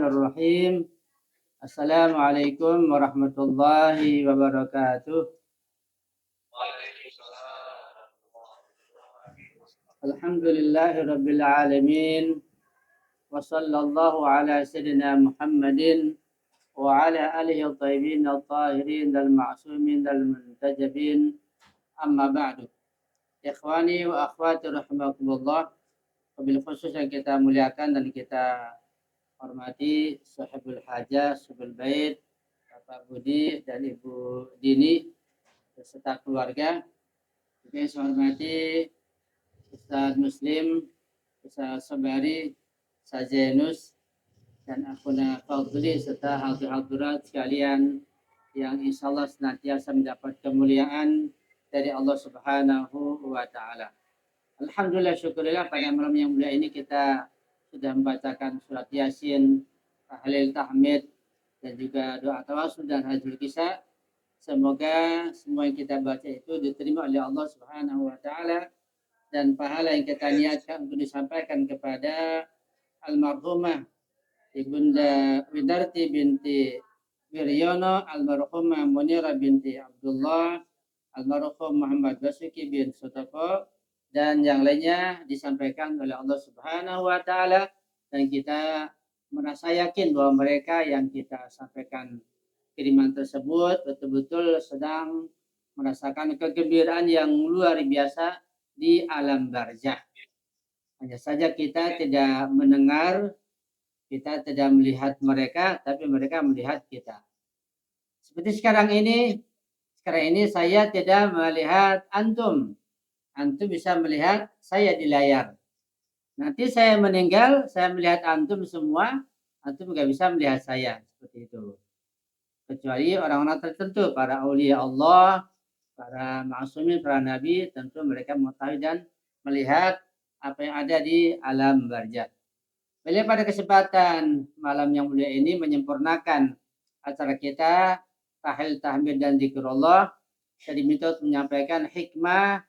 Bismillahirrahmanirrahim. Assalamualaikum warahmatullahi wabarakatuh. Alhamdulillahi rabbil alamin. Wa sallallahu ala sayyidina Muhammadin wa ala alihi at-tayyibin at-tahirin dal ma'sumin dal muntajabin. Amma ba'du. Ikhwani wa akhwati rahimakumullah. Wabil khusus yang kita muliakan dan kita hormati sahibul hajah, sahibul bait, Bapak Budi dan Ibu Dini beserta keluarga. Juga yang saya hormati Ustaz Muslim, Ustaz Sabari, Ustaz Zainus dan akhuna Fadli serta hadirat sekalian yang insyaallah senantiasa mendapat kemuliaan dari Allah Subhanahu wa taala. Alhamdulillah, syukurillah pada malam yang mulia ini kita sudah membacakan surat Yasin, tahlil tahmid dan juga doa tawasul dan hajjul kisah. Semoga semua yang kita baca itu diterima oleh Allah Subhanahu wa taala dan pahala yang kita niatkan untuk disampaikan kepada almarhumah Ibunda Widarti binti Wiryono, almarhumah Munira binti Abdullah, almarhum Muhammad Basuki bin Sotoko, dan yang lainnya disampaikan oleh Allah Subhanahu wa taala, dan kita merasa yakin bahwa mereka yang kita sampaikan kiriman tersebut betul-betul sedang merasakan kegembiraan yang luar biasa di alam barzah. Hanya saja kita tidak mendengar, kita tidak melihat mereka, tapi mereka melihat kita. Seperti sekarang ini saya tidak melihat antum. Antum bisa melihat saya di layar. Nanti saya meninggal, saya melihat antum semua, antum nggak bisa melihat saya. Seperti itu. Kecuali orang-orang tertentu, para aulia Allah, para ma'asumin, para nabi, tentu mereka mengetahui dan melihat apa yang ada di alam barzah. Beliau pada kesempatan malam yang mulia ini menyempurnakan acara kita, tahlil tahmid dan zikrullah. Saya diminta untuk menyampaikan hikmah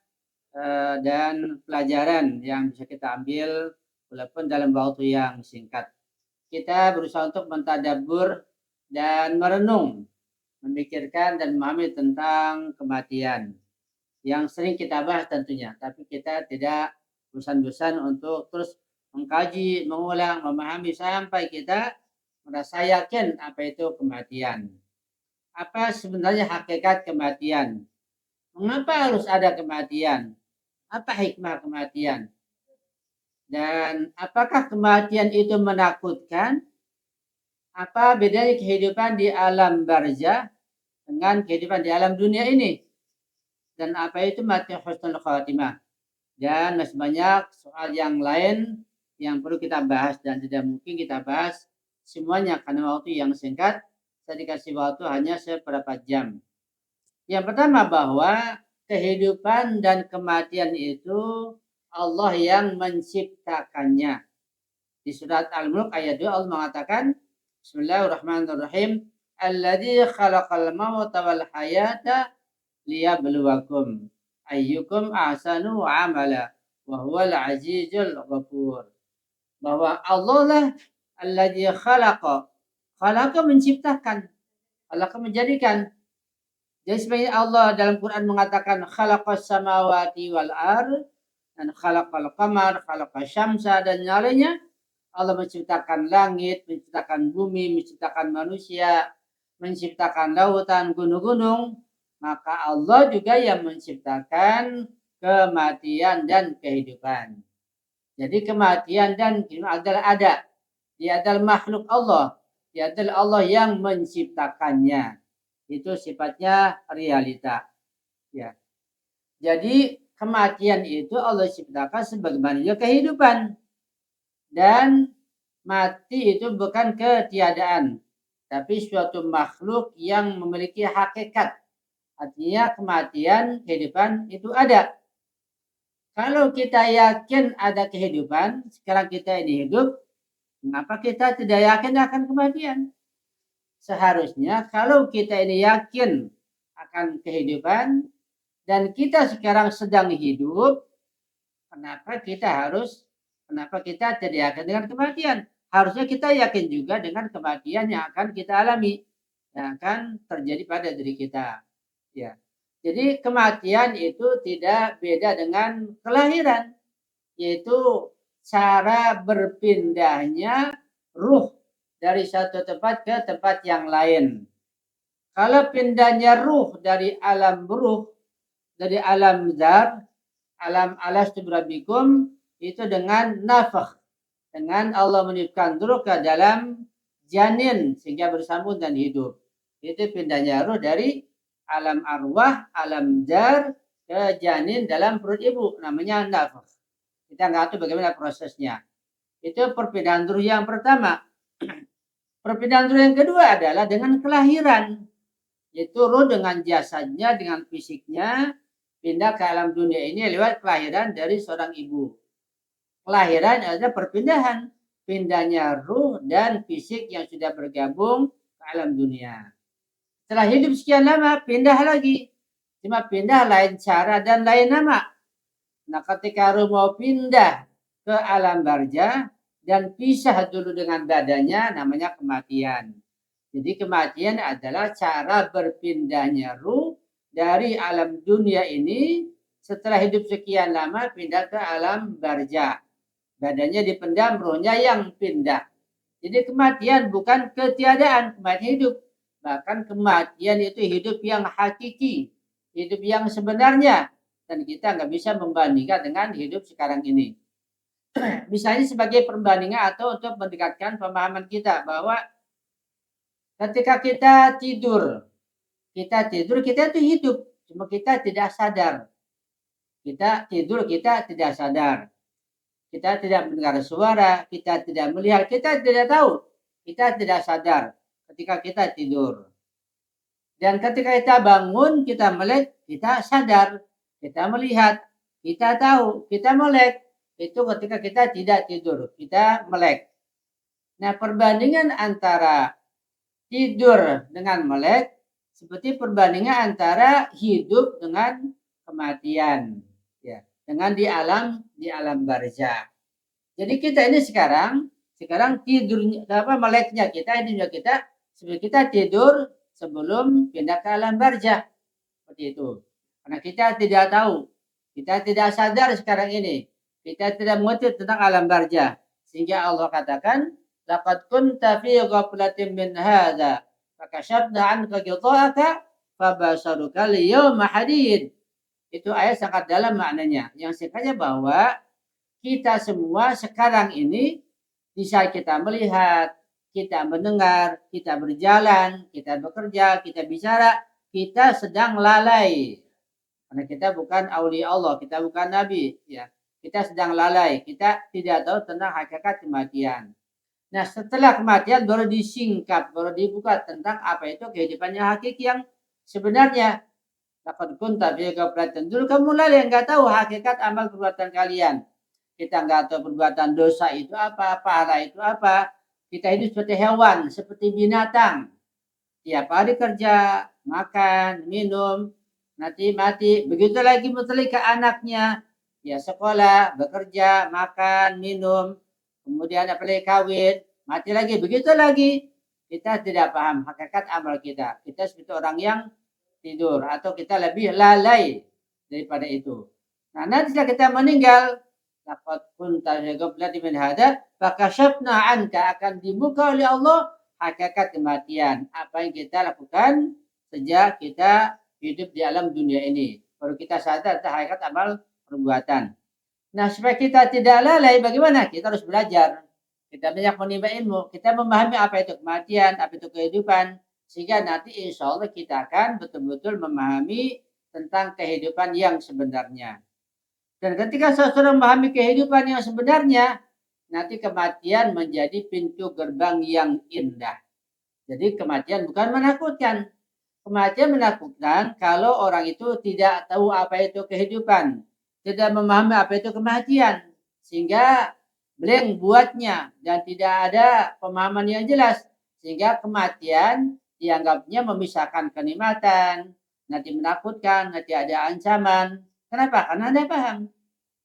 dan pelajaran yang bisa kita ambil walaupun dalam waktu yang singkat. Kita berusaha untuk mentadabbur dan merenung, memikirkan dan memahami tentang kematian yang sering kita bahas tentunya, tapi kita tidak bosan-bosan untuk terus mengkaji, mengulang, memahami sampai kita merasa yakin apa itu kematian. Apa sebenarnya hakikat kematian? Mengapa harus ada kematian? Apa hikmah kematian? Dan apakah kematian itu menakutkan? Apa bedanya kehidupan di alam barzah dengan kehidupan di alam dunia ini? Dan apa itu mati husnul khatimah? Dan masih banyak soal yang lain yang perlu kita bahas dan tidak mungkin kita bahas semuanya karena waktu yang singkat. Saya dikasih waktu hanya seberapa jam. Yang pertama bahwa kehidupan dan kematian itu Allah yang menciptakannya. Di surat Al-Mulk ayat 2 Allah mengatakan, Bismillahirrahmanirrahim, Alladzi khalaqal mauta wal hayata liyabluwakum ayyukum ahsanu amala wa huwal azizul ghafur. Bahwa Allah lah alladzi khalaqa menciptakan, khalaqa menjadikan. Jadi sebenarnya Allah dalam Quran mengatakan khalaqas samawati wal ard dan khalaqal qamar, khalaqas syamsa dan yang lainnya. Allah menciptakan langit, menciptakan bumi, menciptakan manusia, menciptakan lautan, gunung-gunung. Maka Allah juga yang menciptakan kematian dan kehidupan. Jadi kematian dan kehidupan adalah ada. Dia adalah makhluk Allah. Dia adalah Allah yang menciptakannya. Itu sifatnya realita. Ya. Jadi kematian itu Allah ciptakan sebagaimana kehidupan. Dan mati itu bukan ketiadaan, tapi suatu makhluk yang memiliki hakikat. Artinya kematian, kehidupan itu ada. Kalau kita yakin ada kehidupan, sekarang kita ini hidup, mengapa kita tidak yakin akan kematian? Seharusnya kalau kita ini yakin akan kehidupan dan kita sekarang sedang hidup, kenapa kita tidak yakin dengan kematian? harusnya kita yakin juga dengan kematian yang akan kita alami, yang akan terjadi pada diri kita. Ya. Jadi kematian itu tidak beda dengan kelahiran, yaitu cara berpindahnya ruh dari satu tempat ke tempat yang lain. Kalau pindahnya ruh dari alam ruh, dari alam zar, alam alastu birabbikum, itu dengan nafakh, dengan Allah meniupkan ruh ke dalam janin sehingga bersambung dan hidup. Itu pindahnya ruh dari alam arwah, alam zar ke janin dalam perut ibu, namanya nafakh. Kita nggak tahu bagaimana prosesnya. Itu perpindahan ruh yang pertama. Perpindahan ruh yang kedua adalah dengan kelahiran. Yaitu ruh dengan jasadnya, dengan fisiknya, pindah ke alam dunia ini lewat kelahiran dari seorang ibu. Kelahiran adalah perpindahan. Pindahnya ruh dan fisik yang sudah bergabung ke alam dunia. Setelah hidup sekian lama, pindah lagi. Cuma pindah lain cara dan lain nama. Nah, ketika ruh mau pindah ke alam barzah dan pisah dulu dengan badannya, namanya kematian. Jadi kematian adalah cara berpindahnya ruh dari alam dunia ini setelah hidup sekian lama pindah ke alam barzah. Badannya dipendam, ruhnya yang pindah. Jadi kematian bukan ketiadaan, kematian hidup. Bahkan kematian itu hidup yang hakiki, hidup yang sebenarnya. Dan kita nggak bisa membandingkan dengan hidup sekarang ini. Misalnya sebagai perbandingan atau untuk mendekatkan pemahaman kita bahwa ketika kita tidur kita itu hidup, cuma kita tidak sadar. Kita tidur kita tidak sadar. Kita tidak mendengar suara, kita tidak melihat, kita tidak tahu. Kita tidak sadar ketika kita tidur. Dan ketika kita bangun, kita melek, kita sadar. Kita melihat, kita tahu, kita melek. Itu ketika kita tidak tidur, kita melek. Nah, perbandingan antara tidur dengan melek seperti perbandingan antara hidup dengan kematian, ya, dengan di alam barzah. Jadi kita ini sekarang tidurnya meleknya kita, hidupnya kita seperti kita tidur sebelum pindah ke alam barzah, seperti itu. Karena kita tidak tahu, kita tidak sadar sekarang ini, kita tidak mengerti tentang alam barzah, sehingga Allah katakan laqad kunta fi ghaflatin min hadza fakashafna 'anka ghita'aka fabasaruka al-yawma hadid. Itu ayat sangat dalam maknanya, yang singkatnya bahwa kita semua sekarang ini bisa kita melihat, kita mendengar, kita berjalan, kita bekerja, kita bicara, kita sedang lalai. Karena kita bukan aulia Allah, kita bukan nabi, ya. Kita sedang lalai, kita tidak tahu tentang hakikat kematian. Nah, setelah kematian baru disingkap, baru dibuka tentang apa itu kehidupannya hakiki yang sebenarnya. Laqad kunta fi ghaflatin. Dulu kamu lalai, enggak tahu hakikat amal perbuatan kalian. Kita enggak tahu perbuatan dosa itu apa, pahala itu apa. Kita hidup seperti hewan, seperti binatang. Tiap hari kerja, makan, minum, nanti mati. Begitu lagi ke anaknya. Ya sekolah, bekerja, makan, minum. Kemudian apalagi kawin, mati lagi. Begitu lagi. Kita tidak paham hakikat amal kita. Kita seperti orang yang tidur atau kita lebih lalai daripada itu. Nah, nanti setelah kita meninggal, laqad kunta fi ghaflatin min hadza fakashafna 'anka, akan dibuka oleh Allah hakikat kematian. Apa yang kita lakukan sejak kita hidup di alam dunia ini. Baru kita sadar tentang hakikat amal perbuatan. Nah, supaya kita tidak lalai, bagaimana? Kita harus belajar. Kita banyak menimba ilmu, kita memahami apa itu kematian, apa itu kehidupan, sehingga nanti insya Allah kita akan betul-betul memahami tentang kehidupan yang sebenarnya. Dan ketika seseorang memahami kehidupan yang sebenarnya, nanti kematian menjadi pintu gerbang yang indah. Jadi kematian bukan menakutkan. Kematian menakutkan kalau orang itu tidak tahu apa itu kehidupan, tidak memahami apa itu kematian, sehingga blank buatnya dan tidak ada pemahaman yang jelas, sehingga kematian dianggapnya memisahkan kenikmatan, nanti menakutkan, nanti ada ancaman. Kenapa? Karena Anda paham.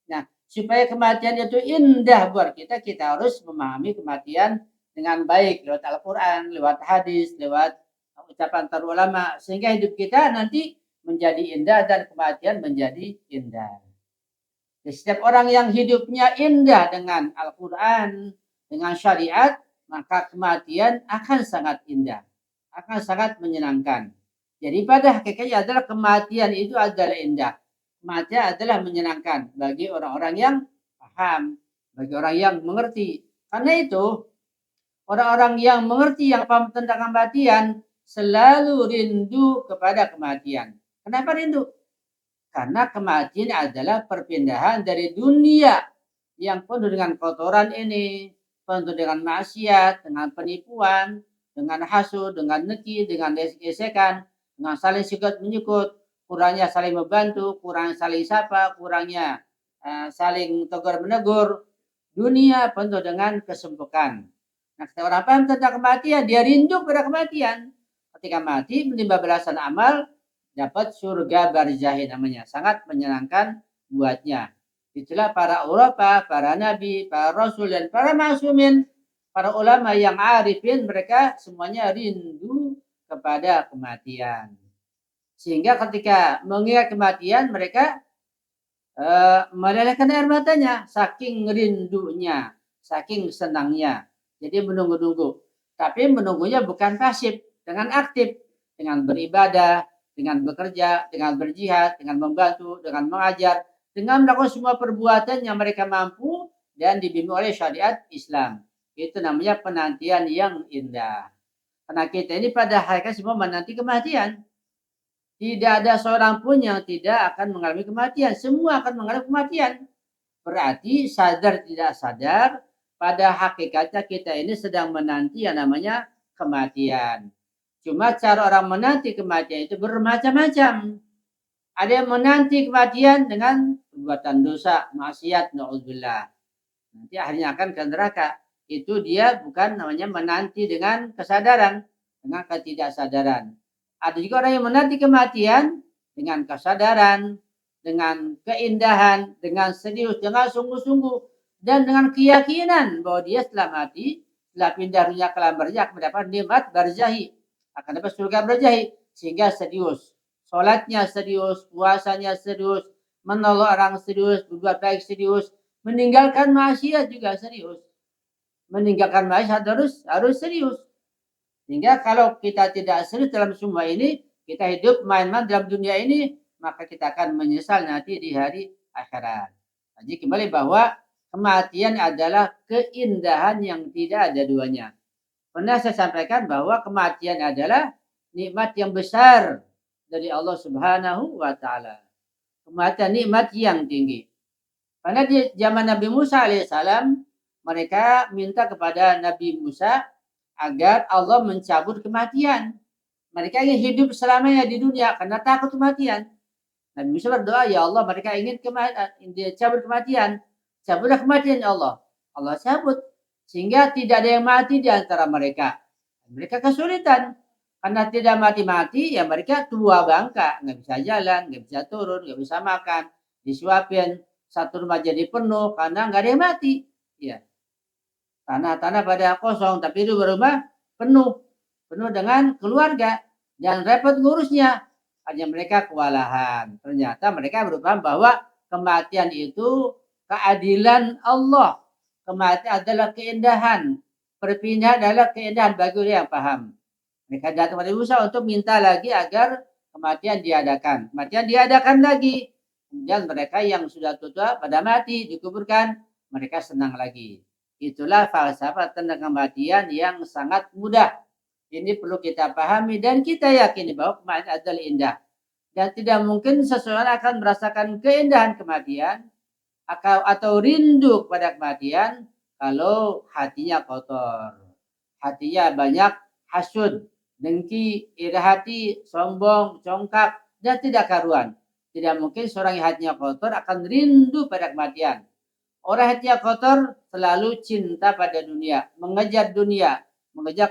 Nah, supaya kematian itu indah buat kita, kita harus memahami kematian dengan baik lewat Al-Quran, lewat hadis, lewat ucapan para ulama, sehingga hidup kita nanti menjadi indah dan kematian menjadi indah. Jadi setiap orang yang hidupnya indah dengan Al-Quran, dengan syariat, maka kematian akan sangat indah, akan sangat menyenangkan. Jadi pada hakikatnya adalah kematian itu adalah indah. Kematian adalah menyenangkan bagi orang-orang yang paham, bagi orang yang mengerti. Karena itu, orang-orang yang mengerti, yang paham tentang kematian, selalu rindu kepada kematian. Kenapa rindu? Karena kematian adalah perpindahan dari dunia yang penuh dengan kotoran ini, penuh dengan maksiat, dengan penipuan, dengan hasud, dengan neki, dengan gesek-gesekan, dengan saling sikut menyikut, kurangnya saling membantu, kurang saling sapa, kurangnya saling tegur menegur. Dunia penuh dengan kesempukan. Nah, ketika orang paham tentang kematian, dia rindu pada kematian. Ketika mati, menimba balasan amal, dapat surga barzahi namanya. Sangat menyenangkan buatnya. Itulah para Eropa, para nabi, para rasul, dan para masumin, para ulama yang arifin, mereka semuanya rindu kepada kematian. Sehingga ketika mengingat kematian, mereka melelehkan air matanya, saking rindunya, saking senangnya. Jadi menunggu-nunggu. Tapi menunggunya bukan pasif, dengan aktif, dengan beribadah, dengan bekerja, dengan berjihad, dengan membantu, dengan mengajar, dengan melakukan semua perbuatan yang mereka mampu dan dibimbing oleh syariat Islam. Itu namanya penantian yang indah. Karena kita ini pada hakikatnya semua menanti kematian. Tidak ada seorang pun yang tidak akan mengalami kematian. Semua akan mengalami kematian. Berarti sadar tidak sadar, pada hakikatnya kita ini sedang menanti yang namanya kematian. Cuma cara orang menanti kematian itu bermacam-macam. Ada yang menanti kematian dengan perbuatan dosa, maksiat, na'udzubillah. Nanti akhirnya akan ke neraka. Itu dia bukan namanya menanti dengan kesadaran, dengan ketidaksadaran. Ada juga orang yang menanti kematian dengan kesadaran, dengan keindahan, dengan serius, dengan sungguh-sungguh, dan dengan keyakinan bahwa dia setelah mati, setelah pindah dunia ke alam barzah akan mendapat nikmat barzahi, akan dapat surga barzahi, sehingga serius. Sholatnya serius, puasanya serius, menolong orang serius, berbuat baik serius, meninggalkan maksiat juga serius. Meninggalkan maksiat harus serius. Sehingga kalau kita tidak serius dalam semua ini, kita hidup main-main dalam dunia ini, maka kita akan menyesal nanti di hari akhirat. Jadi kembali bahwa kematian adalah keindahan yang tidak ada duanya. Pernah saya sampaikan bahwa kematian adalah nikmat yang besar dari Allah Subhanahu wa taala. Kematian nikmat yang tinggi. Karena di zaman Nabi Musa alaihissalam, mereka minta kepada Nabi Musa agar Allah mencabut kematian. Mereka ingin hidup selamanya di dunia karena takut kematian. Nabi Musa berdoa, ya Allah, mereka ingin cabut kematian. Cabutlah kematian ya Allah. Allah cabut. Sehingga tidak ada yang mati di antara mereka. Mereka kesulitan. Karena tidak mati-mati, ya mereka tua bangka. Nggak bisa jalan, nggak bisa turun, nggak bisa makan. Disuapin. Satu rumah jadi penuh karena nggak ada yang mati. Ya. Tanah-tanah pada kosong, tapi itu rumah penuh dengan keluarga dan repot ngurusnya. Hanya mereka kewalahan. Ternyata mereka berpaham bahwa kematian itu keadilan Allah. Kematian adalah keindahan. Perpindahan adalah keindahan bagi orang yang paham. Mereka datang kepada Musa untuk minta lagi agar kematian diadakan. Kematian diadakan lagi. Kemudian mereka yang sudah tua pada mati dikuburkan, mereka senang lagi. Itulah falsafah tentang kematian yang sangat mudah. Ini perlu kita pahami dan kita yakini bahwa kematian adalah indah. Dan tidak mungkin seseorang akan merasakan keindahan kematian atau rindu kepada kematian kalau hatinya kotor. Hatinya banyak hasud, dengki, iri hati, sombong, congkak, dan tidak karuan. Tidak mungkin seorang yang hatinya kotor akan rindu pada kematian. Orang hatinya kotor selalu cinta pada dunia, mengejar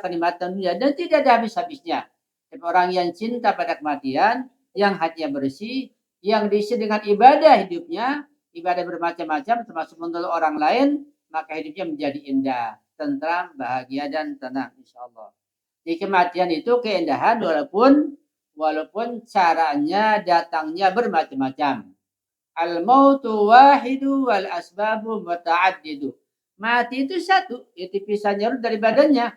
kenikmatan dunia dan tidak ada habis-habisnya. Tapi orang yang cinta pada kematian, yang hatinya bersih, yang diisi dengan ibadah hidupnya, ibadah bermacam-macam termasuk menolong orang lain, maka hidupnya menjadi indah, tentram, bahagia dan tenang insyaallah. Di kematian itu keindahan walaupun caranya datangnya bermacam-macam. Al-mautu wahidu wal asbabu muta'addidu. Mati itu satu, itu pisahnya dari badannya.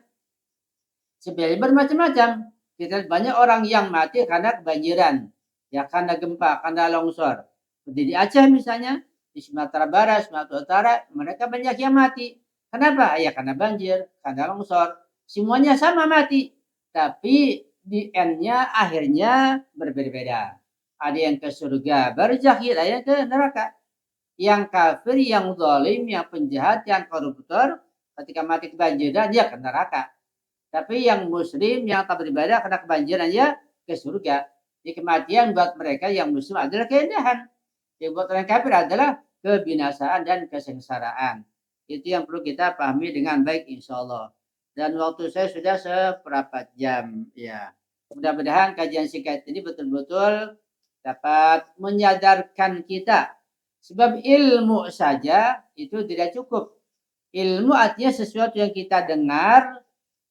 Sebenarnya bermacam-macam. Kita lihat banyak orang yang mati karena kebanjiran, ya karena gempa, karena longsor. Seperti di Aceh misalnya, di Sumatera Barat, Sumatera Utara, mereka banyak yang mati. Kenapa? Ya karena banjir, karena longsor. Semuanya sama mati. Tapi di end-nya akhirnya berbeda-beda. Ada yang ke surga barzakh, ada yang ke neraka. Yang kafir, yang zalim, yang penjahat, yang koruptor, ketika mati kebanjiran dia ke neraka. Tapi yang muslim yang tak beribadah kena kebanjiran ya ke surga. Di kematian buat mereka yang muslim adalah keindahan. Yang buat orang kafir adalah kebinasaan dan kesengsaraan. Itu yang perlu kita pahami dengan baik insya Allah. Dan waktu saya sudah seperempat jam. Ya. Mudah-mudahan kajian singkat ini betul-betul dapat menyadarkan kita. Sebab ilmu saja itu tidak cukup. Ilmu artinya sesuatu yang kita dengar,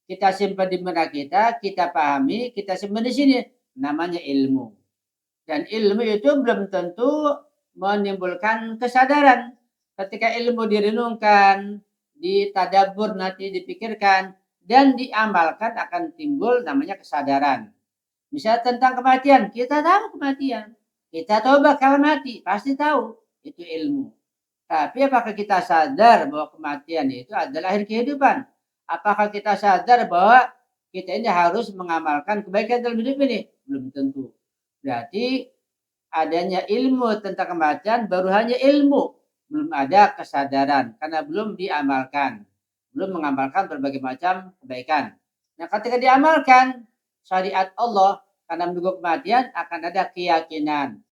kita simpan di benak kita pahami, kita simpan di sini. Namanya ilmu. Dan ilmu itu belum tentu menimbulkan kesadaran. Ketika ilmu direnungkan, ditadabur, nanti dipikirkan, dan diamalkan akan timbul namanya kesadaran. Misalnya tentang kematian, kita tahu kematian. Kita tahu bakal mati, pasti tahu. Itu ilmu. Tapi apakah kita sadar bahwa kematian itu adalah akhir kehidupan? Apakah kita sadar bahwa kita ini harus mengamalkan kebaikan dalam hidup ini? Belum tentu. Berarti adanya ilmu tentang kematian baru hanya ilmu. Belum ada kesadaran karena belum diamalkan. Belum mengamalkan berbagai macam kebaikan. Nah ketika diamalkan syariat Allah karena menunggu kematian akan ada keyakinan.